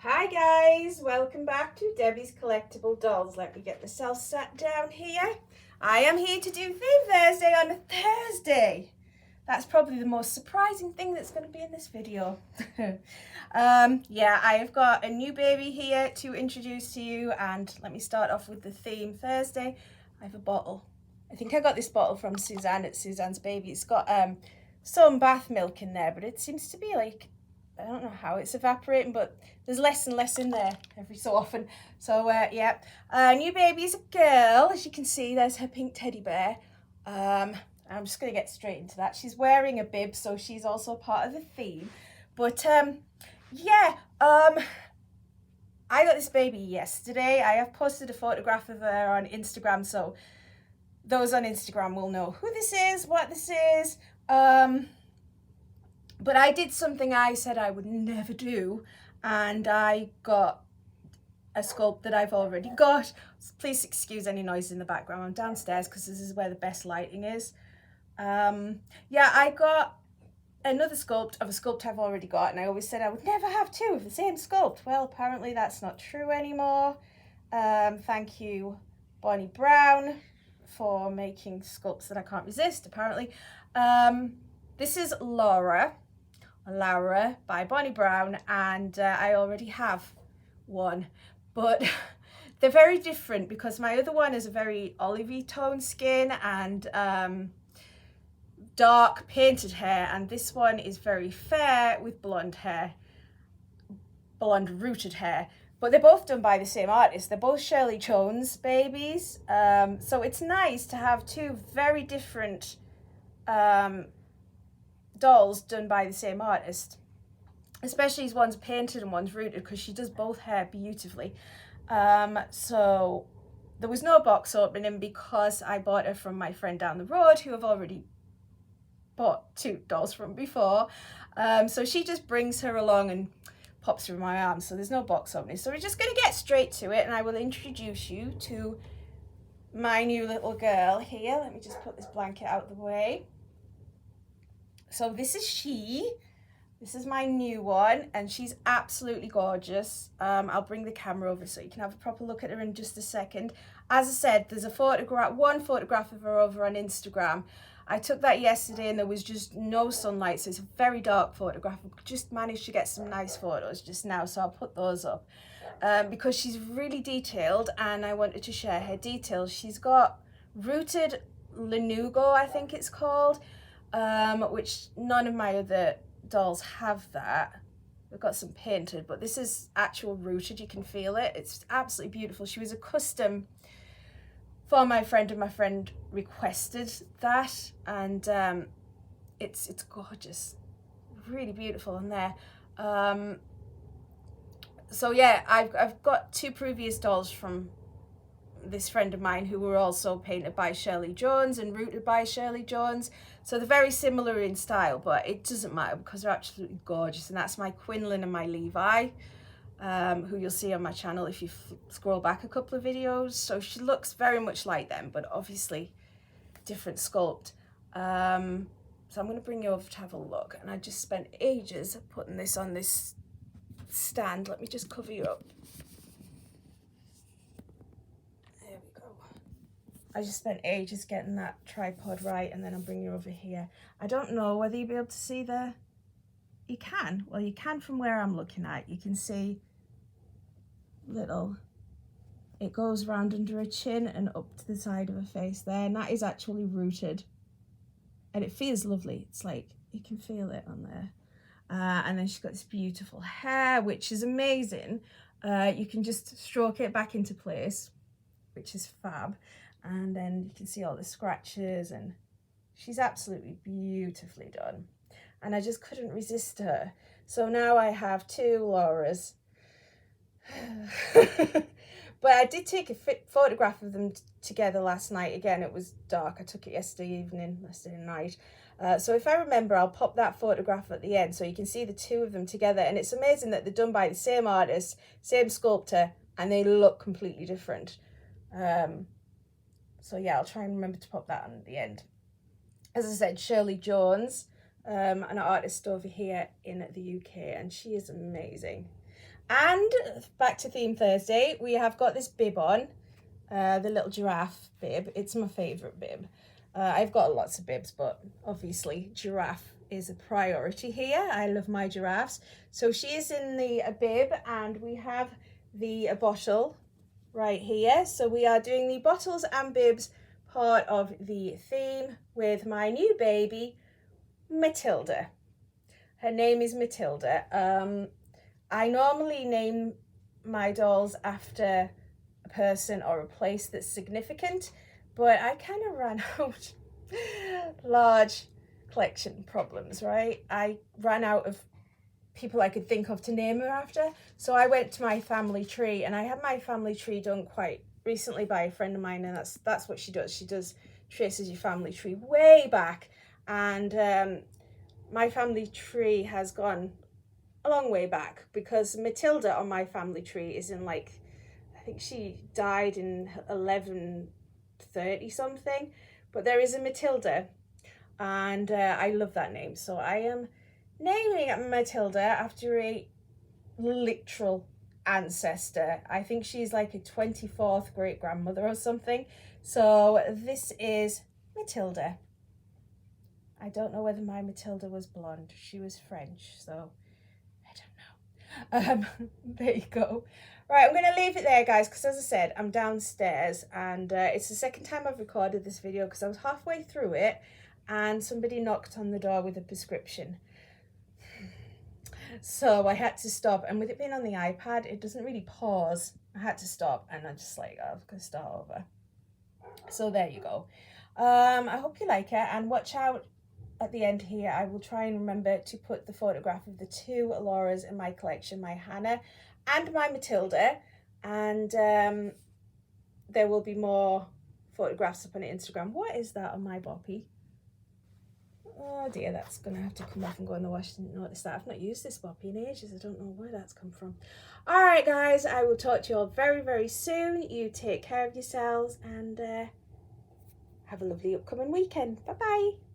Hi guys, welcome back to Debbie's Collectible Dolls. Let me get myself sat down here. I am here to do Theme Thursday on a Thursday. That's probably the most surprising thing that's going to be in this video. Yeah, I have got a new baby here to introduce to you, and let me start off with the Theme Thursday. I have a bottle. I think I got this bottle from Suzanne at Suzanne's Baby. It's got some bath milk in there, but it seems to be like, I don't know how it's evaporating, but there's less and less in there every so often. So yeah, new baby is a girl. As you can see, there's her pink teddy bear. I'm just gonna get straight into that. She's wearing a bib, so she's also part of the theme. But yeah, I got this baby yesterday. I have posted a photograph of her on Instagram, so those on Instagram will know who this is, what this is. But I did something I said I would never do, and I got a sculpt that I've already got. Please excuse any noise in the background. I'm downstairs because this is where the best lighting is. Yeah, I got another sculpt of a sculpt I've already got, and I always said I would never have two of the same sculpt. Well, apparently that's not true anymore. Thank you, Bonnie Brown, for making sculpts that I can't resist, apparently. This is Laura by Bonnie Brown, and I already have one, but they're very different because my other one is a very olivey tone skin and dark painted hair, and this one is very fair with blonde rooted hair. But they're both done by the same artist. They're both Shirley Jones babies, so it's nice to have two very different dolls done by the same artist, especially as one's painted and one's rooted, because she does both hair beautifully. So there was no box opening because I bought her from my friend down the road who I've already bought two dolls from before. So she just brings her along and pops her in my arms, so there's no box opening. So we're just going to get straight to it, and I will introduce you to my new little girl here. Let me just put this blanket out of the way. So this is she. This is my new one, and she's absolutely gorgeous. I'll bring the camera over so you can have a proper look at her in just a second. As I said, there's one photograph of her over on Instagram. I took that yesterday and there was just no sunlight, so it's a very dark photograph. I just managed to get some nice photos just now, so I'll put those up because she's really detailed, and I wanted to share her details. She's got rooted lanugo, I think it's called, which none of my other dolls have that. We've got some painted, but this is actual rooted. You can feel it. It's absolutely beautiful. She was a custom for my friend, and my friend requested that, and it's gorgeous, really beautiful in there. So yeah, I've got two previous dolls from this friend of mine who were also painted by Shirley Jones and rooted by Shirley Jones, so they're very similar in style, but it doesn't matter because they're absolutely gorgeous. And that's my Quinlan and my Levi, who you'll see on my channel if you scroll back a couple of videos. So she looks very much like them, but obviously different sculpt. So I'm going to bring you over to have a look, and I just spent ages putting this on this stand. Let me just cover you up. I just spent ages getting that tripod right, and then I'll bring you over here. I don't know whether you'll be able to see the... You can. Well, you can from where I'm looking at. You can see little... It goes round under her chin and up to the side of her face there, and that is actually rooted. And it feels lovely. It's like, you can feel it on there. And then she's got this beautiful hair, which is amazing. You can just stroke it back into place, which is fab. And then you can see all the scratches, and she's absolutely beautifully done. And I just couldn't resist her. So now I have two Lauras. But I did take a photograph of them together last night. Again, it was dark. I took it yesterday night. So if I remember, I'll pop that photograph at the end so you can see the two of them together. And it's amazing that they're done by the same artist, same sculptor, and they look completely different. So yeah, I'll try and remember to pop that on at the end. As I said, Shirley Jones, an artist over here in the UK, and she is amazing. And back to Theme Thursday, we have got this bib on, the little giraffe bib. It's my favourite bib. I've got lots of bibs, but obviously giraffe is a priority here. I love my giraffes. So she is in the bib, and we have the bottle right here. So we are doing the bottles and bibs part of the theme with my new baby, Matilda. Her name is Matilda. I normally name my dolls after a person or a place that's significant, but I kind of ran out large collection problems, right? I ran out of people I could think of to name her after. So I went to my family tree, and I had my family tree done quite recently by a friend of mine, and that's what she does. She traces your family tree way back, and my family tree has gone a long way back, because Matilda on my family tree is in, like, I think she died in 1130 something, but there is a Matilda, and I love that name. So I am naming Matilda after a literal ancestor. I think she's like a 24th great grandmother or something. So this is Matilda. I don't know whether my Matilda was blonde. She was French, so I don't know. There you go. Right, I'm going to leave it there, guys, because as I said, I'm downstairs, and it's the second time I've recorded this video, because I was halfway through it and somebody knocked on the door with a prescription. So I had to stop, and with it being on the iPad, it doesn't really pause. I had to stop, and I'm just like, oh, I'm going to start over. So there you go. I hope you like it, and watch out at the end here. I will try and remember to put the photograph of the two Lauras in my collection, my Hannah and my Matilda, and there will be more photographs up on Instagram. What is that on my boppy? Oh dear, that's going to have to come off and go in the wash. Didn't notice that. I've not used this boppy in ages. I don't know where that's come from. All right, guys, I will talk to you all very, very soon. You take care of yourselves, and have a lovely upcoming weekend. Bye-bye.